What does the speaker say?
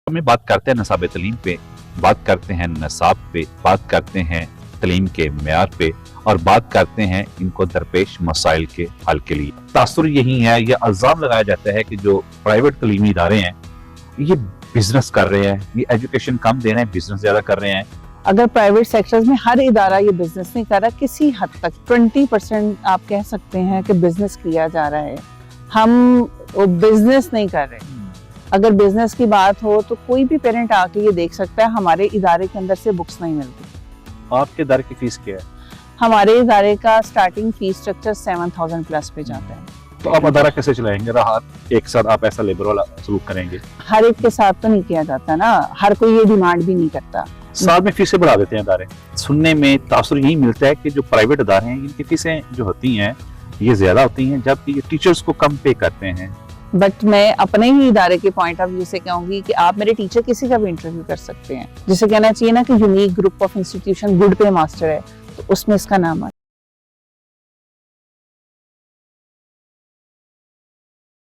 ہمیں بات کرتے ہیں نصاب تعلیم پہ، بات کرتے ہیں نصاب پہ، بات کرتے ہیں تعلیم کے معیار پہ، اور بات کرتے ہیں ان کو درپیش مسائل کے حل کے لیے۔ تاثر یہی ہے، یہ الزام لگایا جاتا ہے کہ جو پرائیویٹ تعلیمی ادارے ہیں یہ بزنس کر رہے ہیں، یہ ایجوکیشن کم دے رہے ہیں، بزنس زیادہ کر رہے ہیں۔ اگر پرائیویٹ سیکٹرز میں ہر ادارہ یہ بزنس نہیں کر رہا، کسی حد تک 20% آپ کہہ سکتے ہیں کہ بزنس کیا جا رہا ہے، ہم بزنس نہیں کر رہے۔ اگر بزنس کی بات ہو تو کوئی بھی پیرنٹ آ کے یہ دیکھ سکتا ہے ہمارے ادارے کے اندر سے بکس نہیں ملتی۔ آپ کے ادارے کی فیس کیا ہے؟ ہمارے ادارے کا سٹارٹنگ فیس سٹرکچر 7000 پلس پہ جاتا ہے۔ تو آپ ادارہ کیسے چلائیں گے؟ راحت ایک ساتھ آپ ایسا لیبر والا سلوک کریں گے؟ ہر ایک کے ساتھ تو نہیں کیا جاتا نا، ہر کوئی یہ ڈیمانڈ بھی نہیں کرتا۔ سال میں فیسیں بڑھا دیتے ہیں ادارے۔ سننے میں تاثر یہی ملتا ہے کہ جو پرائیویٹ ادارے ہیں ان کی فیسیں جو ہوتی ہیں یہ زیادہ ہوتی ہیں، جبکہ یہ ٹیچرز کو کم پے کرتے ہیں۔ بٹ میں اپنے ہی ادارے کے پوائنٹ آف ویو سے کہوں گی کہ آپ میرے ٹیچر کسی کا بھی انٹرویو کر سکتے ہیں، جسے کہنا چاہیے نا کہ unique group of institution good pay master ہے، تو اس میں اس کا نام آتا ہے۔